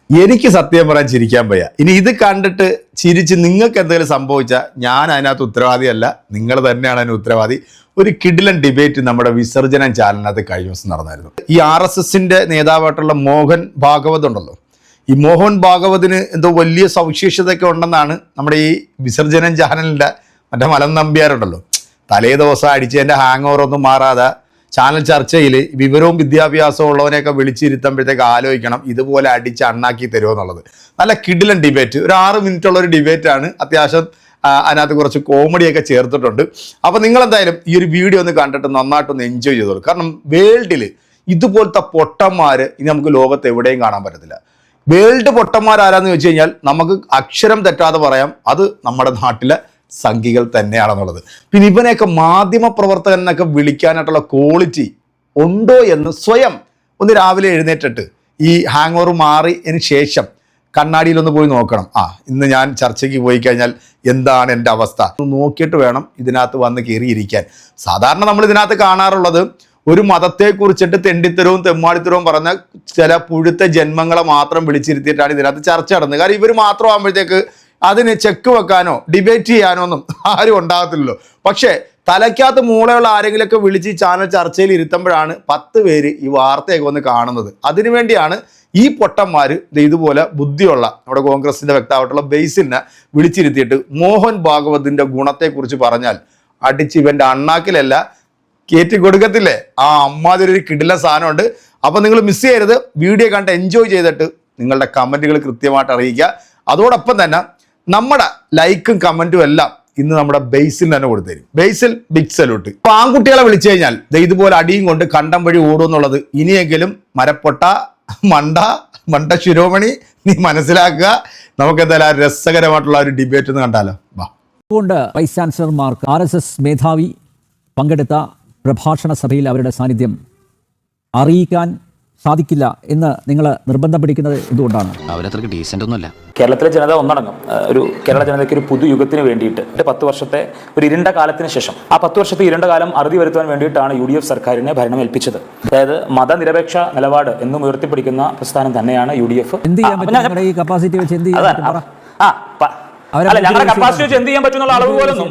എനിക്ക് സത്യം പറയാൻ ചിരിക്കാൻ വയ്യ. ഇനി ഇത് കണ്ടിട്ട് ചിരിച്ച് നിങ്ങൾക്ക് എന്തെങ്കിലും സംഭവിച്ചാൽ ഞാൻ അതിനകത്ത് ഉത്തരവാദിയല്ല, നിങ്ങൾ തന്നെയാണ് അതിന് ഉത്തരവാദി. ഒരു കിടിലൻ ഡിബേറ്റ് നമ്മുടെ വിസർജനം ചാനലിനകത്ത് കഴിഞ്ഞ ദിവസം നടന്നായിരുന്നു. ഈ RSSന്റെ നേതാവായിട്ടുള്ള മോഹൻ ഭാഗവത് ഉണ്ടല്ലോ, ഈ മോഹൻ ഭാഗവതിന് എന്തോ വലിയ സവിശേഷതയൊക്കെ ഉണ്ടെന്നാണ് നമ്മുടെ ഈ വിസർജനം ചാനലിൻ്റെ മറ്റേ മലം നമ്പ്യാരുണ്ടല്ലോ, തലേ ദിവസം അടിച്ചതിൻ്റെ ഹാങ് ഓവർ ഒന്നും മാറാതെ ചാനൽ ചർച്ചയിൽ വിവരവും വിദ്യാഭ്യാസവും ഉള്ളവനെയൊക്കെ വിളിച്ചിരുത്തുമ്പോഴത്തേക്ക് ആലോചിക്കണം ഇതുപോലെ അടിച്ച് അണ്ണാക്കി തരുമോ എന്നുള്ളത്. നല്ല കിടിലൻ ഡിബേറ്റ്, ഒരു 6 മിനിറ്റുള്ളൊരു ഡിബേറ്റാണ്. അത്യാവശ്യം അതിനകത്ത് കുറച്ച് കോമഡിയൊക്കെ ചേർത്തിട്ടുണ്ട്. അപ്പോൾ നിങ്ങളെന്തായാലും ഈ ഒരു വീഡിയോ ഒന്ന് കണ്ടിട്ട് നന്നായിട്ടൊന്ന് എൻജോയ് ചെയ്തോളൂ. കാരണം വേൾഡിൽ ഇതുപോലത്തെ പൊട്ടന്മാർ ഇനി നമുക്ക് ലോകത്ത് എവിടെയും കാണാൻ പറ്റത്തില്ല. വേൾഡ് പൊട്ടന്മാരാരാന്ന് വെച്ച് കഴിഞ്ഞാൽ നമുക്ക് അക്ഷരം തെറ്റാതെ പറയാം, അത് നമ്മുടെ നാട്ടിലെ സംഘികൾ തന്നെയാണെന്നുള്ളത്. പിന്നെ ഇവനെയൊക്കെ മാധ്യമ പ്രവർത്തകൻ എന്നൊക്കെ വിളിക്കാനായിട്ടുള്ള ക്വാളിറ്റി ഉണ്ടോ എന്ന് സ്വയം ഒന്ന് രാവിലെ എഴുന്നേറ്റിട്ട് ഈ ഹാങ് ഓവർ മാറിയതിന് ശേഷം കണ്ണാടിയിലൊന്ന് പോയി നോക്കണം. ഇന്ന് ഞാൻ ചർച്ചയ്ക്ക് പോയി കഴിഞ്ഞാൽ എന്താണ് എൻ്റെ അവസ്ഥ നോക്കിയിട്ട് വേണം ഇതിനകത്ത് വന്ന് കയറിയിരിക്കാൻ. സാധാരണ നമ്മൾ ഇതിനകത്ത് കാണാറുള്ളത് ഒരു മതത്തെക്കുറിച്ചിട്ട് തെണ്ടിത്തരവും തെമ്മാടിത്തരവും പറഞ്ഞ ചില പുഴുത്ത ജന്മങ്ങളെ മാത്രം വിളിച്ചിരുത്തിയിട്ടാണ് ഇതിനകത്ത് ചർച്ച നടന്നത്. കാരണം ഇവർ മാത്രമാകുമ്പോഴത്തേക്ക് അതിന് ചെക്ക് വെക്കാനോ ഡിബേറ്റ് ചെയ്യാനോ ഒന്നും ആരും ഉണ്ടാകത്തില്ലല്ലോ. പക്ഷേ തലയ്ക്കകത്ത് മൂളയുള്ള ആരെങ്കിലുമൊക്കെ വിളിച്ച് ഈ ചാനൽ ചർച്ചയിൽ ഇരുത്തുമ്പോഴാണ് 10 പേര് ഈ വാർത്തയൊക്കെ വന്ന് കാണുന്നത്. അതിനുവേണ്ടിയാണ് ഈ പൊട്ടന്മാർ ഇതുപോലെ ബുദ്ധിയുള്ള നമ്മുടെ കോൺഗ്രസിൻ്റെ വ്യക്താവായിട്ടുള്ള ബേസിലിനെ വിളിച്ചിരുത്തിയിട്ട് മോഹൻ ഭാഗവതിൻ്റെ ഗുണത്തെക്കുറിച്ച് പറഞ്ഞാൽ അടിച്ച് ഇവൻ്റെ അണ്ണാക്കിലല്ല കയറ്റി കൊടുക്കത്തില്ലേ. അമ്മാതിരി ഒരു കിടില സാധനമുണ്ട്. അപ്പോൾ നിങ്ങൾ മിസ് ചെയ്യരുത്. വീഡിയോ കണ്ട് എൻജോയ് ചെയ്തിട്ട് നിങ്ങളുടെ കമൻറ്റുകൾ കൃത്യമായിട്ട് അറിയിക്കുക. അതോടൊപ്പം തന്നെ നമ്മുടെ ലൈക്കും കമൻറ്റും എല്ലാം ഇന്ന് നമ്മുടെ ബേസിൽ തന്നെ കൊടുത്തരും. ബേസിൽ ബിഗ് സല്യൂട്ട്. അപ്പോൾ ആൺകുട്ടികളെ വിളിച്ചു കഴിഞ്ഞാൽ ഇതുപോലെ അടിയും കൊണ്ട് കണ്ടം വഴി ഓടും എന്നുള്ളത് ഇനിയെങ്കിലും മരപ്പൊട്ട മണ്ട ശിരോമണി നീ മനസ്സിലാക്കുക. നമുക്ക് എന്തായാലും രസകരമായിട്ടുള്ള ഒരു ഡിബേറ്റ് ഒന്ന് കണ്ടാലോ. അതുകൊണ്ട് വൈസ് ചാൻസലർമാർക്ക് RSS മേധാവി പങ്കെടുത്ത പ്രഭാഷണ സഭയിൽ അവരുടെ സാന്നിധ്യം അറിയിക്കാൻ സാധിക്കില്ല എന്ന് നിങ്ങൾ നിർബന്ധം പിടിക്കുന്നത് എന്തുകൊണ്ടാണ്? അവരത്രയ്ക്ക് ഡീസൻ്റ് ഒന്നുമല്ല. കേരളത്തിലെ ജനത ഒന്നടങ്കം കേരള ജനതയ്ക്ക് ഒരു പുതുയുഗത്തിന് വേണ്ടിയിട്ട് 10 വർഷത്തെ ഒരു ഇരുണ്ട കാലത്തിന് ശേഷം ആ 10 വർഷത്തെ ഇരുണ്ട കാലം അറുതി വരുത്താൻ വേണ്ടിയിട്ടാണ് UDF സർക്കാരിനെ ഭരണം ഏൽപ്പിച്ചത്. അതായത് മതനിരപേക്ഷ നിലപാട് എന്നും ഉയർത്തിപ്പിടിക്കുന്ന പ്രസ്ഥാനം തന്നെയാണ് UDF. എന്ത് ചെയ്യാൻ പറ്റും? ഈ കപ്പാസിറ്റി വെച്ച് എന്ത് ചെയ്യാൻ? അല്ല ഞങ്ങളുടെ കപ്പാസിറ്റി വെച്ച് എന്ത് ചെയ്യാൻ പറ്റുന്നുള്ള അളവ് പോലൊന്നും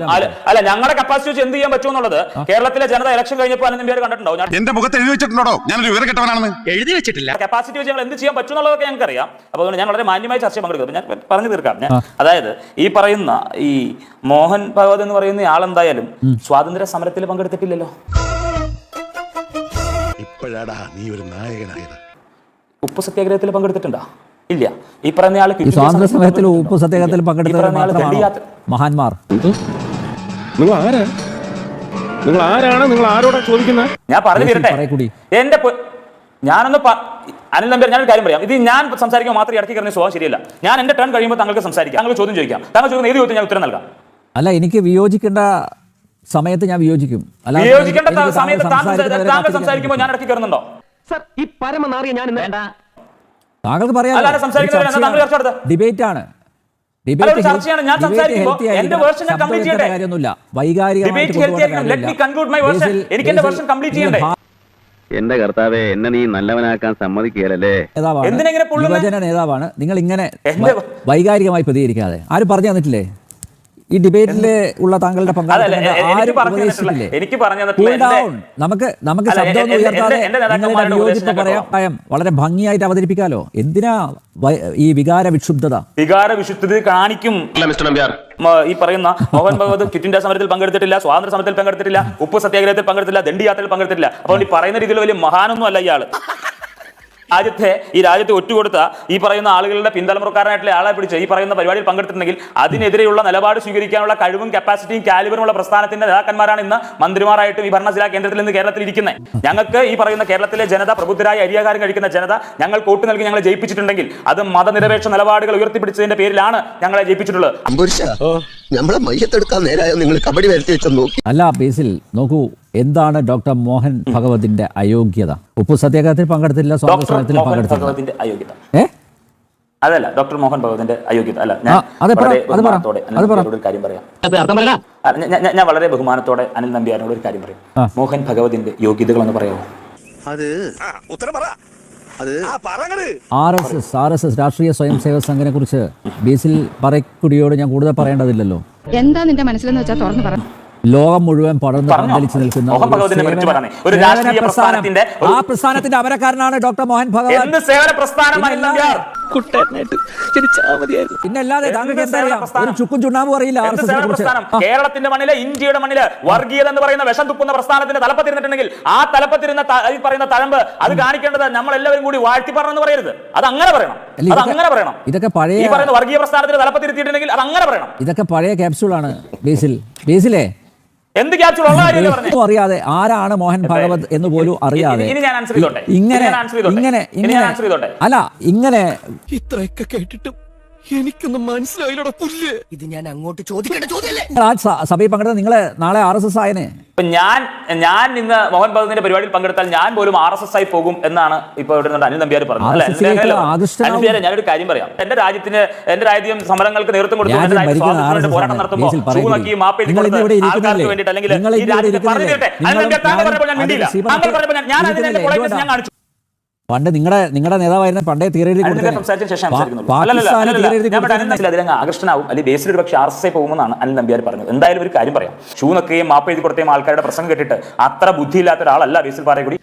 അല്ല ഞങ്ങളുടെ കപ്പാസിറ്റി വെച്ച് എന്ത് ചെയ്യാൻ പറ്റുമെന്നുള്ളത് കേരളത്തിലെ ജനത ഇലക്ഷൻ കഴിഞ്ഞപ്പോൾ അനന്തം കണ്ടിട്ടുണ്ടോ? എന്റെ മുഖത്ത് എഴുതി വെച്ചിട്ടുണ്ടോ? ഞാനൊരു വിവരം കെട്ടവനാണെന്ന് എഴുതി വെച്ചിട്ടില്ല. കപ്പാസിറ്റി വെച്ച് ഞങ്ങൾ എന്ത് ചെയ്യാൻ പറ്റുന്നുള്ളതൊക്കെ ഞങ്ങൾക്ക് അറിയാം. അപ്പോൾ ഞാൻ വളരെ മാന്യമായ ചർച്ച പങ്കെടുക്കും. ഞാൻ പറഞ്ഞു തീർക്കാം. അതായത് ഈ പറയുന്ന ഈ മോഹൻ ഭഗവത് എന്ന് പറയുന്ന ആളെന്തായാലും സ്വാതന്ത്ര്യ സമരത്തിൽ പങ്കെടുത്തിട്ടില്ലല്ലോ. ഇപ്പോഴാടാ നീ ഒരു നായകനായത്. ഉപ്പ് സത്യാഗ്രഹത്തിൽ പങ്കെടുത്തിട്ടുണ്ടോ? ഇല്ല. ഈ പറഞ്ഞ ആള് സ്വാതന്ത്ര്യ സമരത്തിൽ ഉപ്പ് സത്യാഗ്രഹത്തിൽ പങ്കെടുത്ത മഹാന്മാർ. നിങ്ങൾ ആരാണ്? നിങ്ങൾ ആരോടാ ചോദിക്കുന്നത്? ഞാൻ പറഞ്ഞു തീരട്ടെ. എന്റെ ഞാനൊന്ന് അനിൽ നമ്പ്യാർ ഞാനൊരു കാര്യം പറയാം. ഇത് ഞാൻ സംസാരിക്കുമ്പോൾ മാത്രം ഇടയ്ക്ക് കയറുന്ന സ്വഭാവം ശരിയല്ല. ഞാൻ എന്റെ ടേൺ കഴിയുമ്പോൾ താങ്കൾക്ക് സംസാരിക്കാം, താങ്കൾ ചോദ്യം ചോദിക്കാം. താങ്കൾ ചോദിക്കുന്ന ഏത് ചോദ്യം ഞാൻ ഉത്തരം നൽകാം. അല്ല, എനിക്ക് വിയോജിക്കേണ്ട സമയത്ത് ഞാൻ വിയോജിക്കും. വിയോജിക്കേണ്ട സമയത്ത് താങ്കൾ സംസാരിക്കുമ്പോൾ ഞാൻ ഇടയ്ക്ക് കയറുന്നുണ്ടോ? ഈ പരമനാറിയ ഞാൻ വേണ്ട. താങ്കൾക്ക് പറയാം, ഡിബേറ്റ് ആണ്, കാര്യമൊന്നുമില്ല. എന്റെ കർത്താവേ, എന്നെ നീ നല്ലവനാക്കാൻ സമ്മതിക്കുകയല്ലേ. യുവജന നേതാവാണ്. നിങ്ങൾ ഇങ്ങനെ വൈകാരികമായി പ്രതികരിക്കാതെ. ആരും പറഞ്ഞു തന്നിട്ടില്ലേ ഈ ഡിബേറ്റിൽ ഉള്ള താങ്കളുടെ പങ്കാളിത്തം? നമുക്ക് ശബ്ദം ഉയർത്താതെ പറയാം, വളരെ ഭംഗിയായിട്ട് അവതരിപ്പിക്കാലോ. എന്തിനാ ഈ വികാര വിക്ഷുബ്ധത കാണിക്കും? ഈ പറയുന്ന മോഹൻ ഭഗവത് ക്വിറ്റ് ഇന്ത്യ സമരത്തിൽ പങ്കെടുത്തിട്ടില്ല, സ്വാതന്ത്ര്യ സമരത്തിൽ പങ്കെടുത്തിട്ടില്ല, ഉപ്പ് സത്യാഗ്രഹത്തിൽ പങ്കെടുത്തില്ല, ദണ്ഡിയാത്രയിൽ പങ്കെടുത്തിട്ടില്ല. അപ്പോൾ ഈ പറയുന്ന രീതിയിൽ വലിയ മഹാനൊന്നും അല്ല ഇയാള്. ഈ രാജ്യത്തെ ഒറ്റുകൊടുത്ത ഈ പറയുന്ന ആളുകളുടെ പിന്തലമുറക്കാരനായിട്ടുള്ള ആളെ പിടിച്ച് ഈ പറയുന്ന പരിപാടിയിൽ പങ്കെടുത്തിട്ടുണ്ടെങ്കിൽ അതിനെതിരെയുള്ള നിലപാട് സ്വീകരിക്കാനുള്ള കഴിവും കപ്പാസിറ്റിയും കാലിബറുമുള്ള പ്രസ്ഥാനത്തിന്റെ നേതാക്കന്മാരാണ് ഇന്ന് മന്ത്രിമാരായിട്ടും ഈ ഭരണ കേന്ദ്രത്തിൽ നിന്ന് കേരളത്തിൽ ഇരിക്കുന്നത്. ഞങ്ങൾക്ക് ഈ പറയുന്ന കേരളത്തിലെ ജനത, പ്രബുദ്ധരായ അരിയാകാരം കഴിക്കുന്ന ജനത ഞങ്ങൾ വോട്ട് നൽകി ഞങ്ങളെ ജയിപ്പിച്ചിട്ടുണ്ടെങ്കിൽ അത് മതനിരപേക്ഷ നിലപാടുകൾ ഉയർത്തിപ്പിടിച്ചതിന്റെ പേരിലാണ് ഞങ്ങളെ ജയിപ്പിച്ചിട്ടുള്ളത്. അല്ല ബേസിൽ നോക്കൂ, എന്താണ് ഡോക്ടർ മോഹൻ ഭഗവതിന്റെ അയോഗ്യത? ഉപ്പു സത്യാഗ്രഹത്തിൽ പങ്കെടുത്തില്ല, സ്വാതന്ത്ര്യത്തിൽ പങ്കെടുത്തില്ല. അതല്ല ഡോക്ടർ മോഹൻ ഭഗവതിന്റെ അയോഗ്യത അല്ല. ഞാൻ വളരെ ബഹുമാനത്തോടെ അനിൽ നമ്പ്യാരിനോട് ഒരു കാര്യം പറയും. മോഹൻ ഭഗവതിന്റെ യോഗ്യതകൾ എന്ന് പറയാമോ? അത് ഉത്തരം പറ. RSS രാഷ്ട്രീയ സ്വയം സേവക സംഘനെ കുറിച്ച് ബേസിൽ പറക്കുടിയോട് ഞാൻ കൂടുതൽ പറയേണ്ടതില്ലല്ലോ. എന്താ നിന്റെ മനസ്സിലെന്ന് വെച്ചാൽ തുറന്നു പറഞ്ഞു. ലോകം മുഴുവൻ പടർന്ന് പന്തലിച്ച് നിൽക്കുന്ന ഒരു രാഷ്ട്രീയ പ്രസ്ഥാനത്തിന്റെ ആ പ്രസ്ഥാനത്തിന്റെ അമരക്കാരനാണ് ഡോക്ടർ മോഹൻ ഭഗവത്. എന്ത് സേവന പ്രസ്ഥാനമായി പിന്നെ അല്ലാതെ താങ്കൾക്ക് എന്താ അറിയാം? ഒരു ചുക്കും ചുണ്ണാമ്പും അറിയില്ല RSS കുറിച്ച്. കേരളത്തിന്റെ മണ്ണില്, ഇന്ത്യയുടെ മണ്ണില് വർഗീയത എന്ന് പറയുന്ന വിഷം തുപ്പുന്ന പ്രസ്ഥാനത്തിന്റെ തലപ്പത്തിരുന്നിട്ടുണ്ടെങ്കിൽ ആ തലപ്പത്തിരുന്ന ഈ പറയുന്ന തഴമ്പ് അത് കാണിക്കേണ്ടത് നമ്മൾ എല്ലാവരും കൂടി വാഴ്ത്തി പറഞ്ഞെന്ന് പറയരുത്. അത് അങ്ങനെ പറയണം. അത് അങ്ങനെ പറയണം. ഇതൊക്കെ പഴയ ഈ പറയുന്ന വർഗീയ പ്രസ്ഥാനത്തിന് തലപ്പത്തിരുത്തിയിട്ടുണ്ടെങ്കിൽ അത് അങ്ങനെ പറയണം. ഇതൊക്കെ പഴയ ക്യാപ്സ്യൂളാണ് ബേസിലെ. എന്ത് ക്യാപ്സ്യൂൾ ഉള്ള കാര്യം അറിയാതെ ആരാണ് മോഹൻ ഭാഗവത് എന്ന് പോലും അറിയാതെ ഇങ്ങനെ ഇത്രയൊക്കെ കേട്ടിട്ടും എനിക്കൊന്നും മനസ്സിലായില്ലടാ പുല്ല്. ഇത് ഞാൻ അങ്ങോട്ട് ചോദിക്കേണ്ട ചോദ്യമല്ലേ? സഭയിൽ പങ്കെടുത്ത നിങ്ങളെ നാളെ RSS ആയനെ. ഞാൻ ഇന്ന് മോഹൻ ഭഗവതിന്റെ പരിപാടിയിൽ പങ്കെടുത്താൽ ഞാൻ പോലും RSS ആയി പോകും എന്നാണ് ഇപ്പൊ ഇവിടെ അനിൽ നമ്പ്യാർ പറഞ്ഞത്. അനിൽ നമ്പ്യാരെ ഞാനൊരു കാര്യം പറയാം. എന്റെ രാജ്യം സമരങ്ങൾക്ക് നേതൃത്വം കൊടുത്തു, പോരാട്ടം നടത്തുമ്പോൾ ആൾക്കാർക്ക് വേണ്ടിയിട്ട് അല്ലെങ്കിൽ ഈ രാജ്യത്തെ പറഞ്ഞു തീരട്ടെ. അനിൽ നമ്പ്യാർ താങ്കൾ പറഞ്ഞപ്പോൾ ഞാൻ മിണ്ടിയില്ല. താങ്കൾ പറഞ്ഞപ്പോൾ ഞാൻ അതിന്റെ പൊളൈറ്റ്നസ് ഞാൻ കാണിച്ചു. പണ്ട് നിങ്ങളുടെ നേതാവായിരുന്ന പണ്ടേ തീരെഴുതി ആകർഷണാവും അല്ലെങ്കിൽ ബേസിൽ ഒരു പക്ഷേ RSS പോകുമെന്നാണ് അനിൽ നമ്പ്യാർ പറഞ്ഞത്. എന്തായാലും ഒരു കാര്യം പറയാം, ഷൂ നക്കുകയും മാപ്പ് എഴുതി കൊടുത്തയും ആൾക്കാരുടെ പ്രസംഗം കേട്ടിട്ട് അത്ര ബുദ്ധിയില്ലാത്ത ഒരാളല്ല ബേസിൽ പാറേക്കൂടി.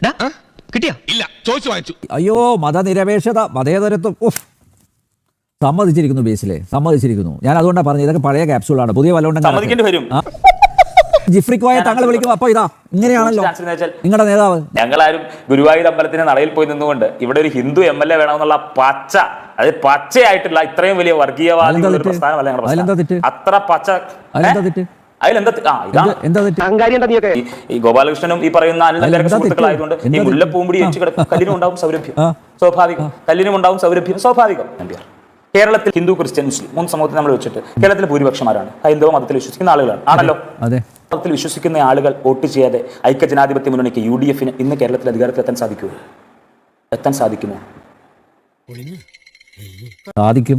അയ്യോ, മതനിരപേക്ഷത, മതേതരത്വം സമ്മതിച്ചിരിക്കുന്നു ബേസിലെ, സമ്മതിച്ചിരിക്കുന്നു. ഞാൻ അതുകൊണ്ടാണ് പറഞ്ഞത് ഇതൊക്കെ പഴയ ക്യാപ്സ്യൂളാണ്. പുതിയ സമ്മതിക്കേണ്ടി വരും. ജിഫ്രിക്കോയെ താങ്കൾ വിളിക്കും. അപ്പൊ ഇതാ ഇങ്ങനെയാണല്ലോ നിങ്ങളുടെ നേതാവ്. ഞങ്ങളാരും ഗുരുവായൂർ അമ്പലത്തിന് നടയിൽ പോയി നിന്നുകൊണ്ട് ഇവിടെ ഒരു ഹിന്ദു MLA വേണമെന്നുള്ള പച്ചയായിട്ടുള്ള ഇത്രയും വലിയ വർഗീയവാദി പ്രസ്ഥാനമല്ല. അത്ര പച്ച ഈ ഗോപാലകൃഷ്ണനും ഈ പറയുന്ന അനിൽ സുഹൃത്തുക്കളായതുകൊണ്ട് ഈ മുല്ലപ്പൂമ്പടി കല്ലിനും ഉണ്ടാവും സൗരഭ്യം സ്വാഭാവികം. കല്ലിനും ഉണ്ടാവും സൗരഭ്യം സ്വാഭാവികം. കേരളത്തിൽ ഹിന്ദു, ക്രിസ്ത്യൻ, മുസ്ലിം 3 സമൂഹത്തിൽ നമ്മൾ വെച്ചിട്ട് കേരളത്തിലെ ഭൂരിപക്ഷമാരാണ് ഹൈന്ദവ മതത്തിൽ വിശ്വസിക്കുന്ന ആളുകളാണ്. ആണല്ലോ. മതത്തിൽ വിശ്വസിക്കുന്ന ആളുകൾ വോട്ട് ചെയ്യാതെ ഐക്യജനാധിപത്യ മുന്നണിക്ക് UDFന് ഇന്ന് കേരളത്തിൽ അധികാരത്തിൽ എത്താൻ സാധിക്കുമോ? എത്താൻ സാധിക്കുമോ?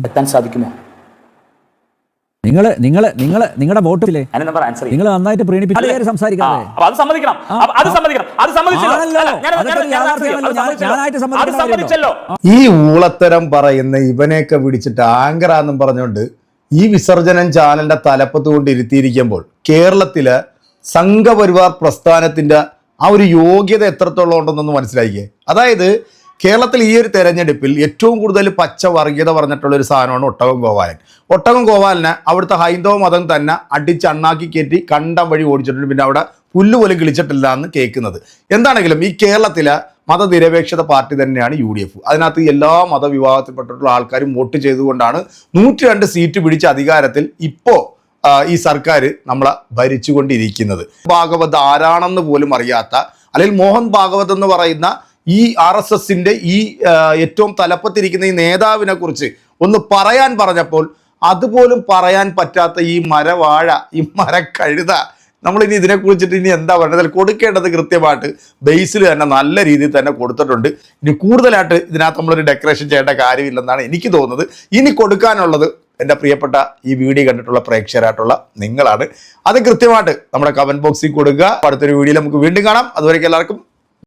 എത്താൻ സാധിക്കുമോ? നിങ്ങളുടെ വോട്ടില്ലേ നിങ്ങൾ നന്നായിട്ട് പ്രീണിപ്പിച്ചു സംസാരിക്കാതെ ഈ ഊളത്തരം പറയുന്ന ഇവനെയൊക്കെ പിടിച്ചിട്ട് ആങ്കറാന്നും പറഞ്ഞുകൊണ്ട് ഈ വിസർജനം ചാനലിന്റെ തലപ്പത്ത് കൊണ്ട് ഇരുത്തിയിരിക്കുമ്പോൾ കേരളത്തില് സംഘപരിവാർ പ്രസ്ഥാനത്തിന്റെ ആ ഒരു യോഗ്യത എത്രത്തോളം ഉണ്ടെന്നൊന്ന് മനസ്സിലാക്കിയേ. അതായത് കേരളത്തിൽ ഈ ഒരു തെരഞ്ഞെടുപ്പിൽ ഏറ്റവും കൂടുതൽ പച്ച വർഗീയത പറഞ്ഞിട്ടുള്ള ഒരു സാധനമാണ് ഒട്ടകം ഗോപാലൻ. ഒട്ടകം ഗോപാലനെ അവിടുത്തെ ഹൈന്ദവ മതം തന്നെ അടിച്ചണ്ണാക്കി കയറ്റി കണ്ടം വഴി ഓടിച്ചിട്ടുണ്ട്. പിന്നെ അവിടെ പുല്ല് പോലും കിളിച്ചിട്ടില്ല എന്ന് കേൾക്കുന്നത്. എന്താണെങ്കിലും ഈ കേരളത്തിലെ മതനിരപേക്ഷത പാർട്ടി തന്നെയാണ് UDF. അതിനകത്ത് എല്ലാ മതവിഭാഗത്തിൽപ്പെട്ടിട്ടുള്ള ആൾക്കാരും വോട്ട് ചെയ്തുകൊണ്ടാണ് 102 സീറ്റ് പിടിച്ച അധികാരത്തിൽ ഇപ്പോൾ ഈ സർക്കാർ നമ്മളെ ഭരിച്ചുകൊണ്ടിരിക്കുന്നത്. ഭാഗവത് ആരാണെന്ന് പോലും അറിയാത്ത, അല്ലെങ്കിൽ മോഹൻ ഭാഗവത് എന്ന് പറയുന്ന ഈ RSSന്റെ ഈ ഏറ്റവും തലപ്പത്തിരിക്കുന്ന ഈ നേതാവിനെ കുറിച്ച് ഒന്ന് പറയാൻ പറഞ്ഞപ്പോൾ അതുപോലും പറയാൻ പറ്റാത്ത ഈ മരവാഴ, ഈ മരക്കഴുത, നമ്മളിനി ഇതിനെക്കുറിച്ചിട്ട് ഇനി എന്താ പറയുന്നത്? കൊടുക്കേണ്ടത് കൃത്യമായിട്ട് ബേസിൽ തന്നെ നല്ല രീതിയിൽ തന്നെ കൊടുത്തിട്ടുണ്ട്. ഇനി കൂടുതലായിട്ട് ഇതിനകത്ത് നമ്മളൊരു ഡെക്കറേഷൻ ചെയ്യേണ്ട കാര്യമില്ലെന്നാണ് എനിക്ക് തോന്നുന്നത്. ഇനി കൊടുക്കാനുള്ളത് എൻ്റെ പ്രിയപ്പെട്ട ഈ വീഡിയോ കണ്ടിട്ടുള്ള പ്രേക്ഷകരായിട്ടുള്ള നിങ്ങളാണ്. അത് കൃത്യമായിട്ട് നമ്മുടെ കമൻറ്റ് ബോക്സിൽ കൊടുക്കുക. അടുത്തൊരു വീഡിയോയിൽ നമുക്ക് വീണ്ടും കാണാം. അതുവരേക്കും എല്ലാവർക്കും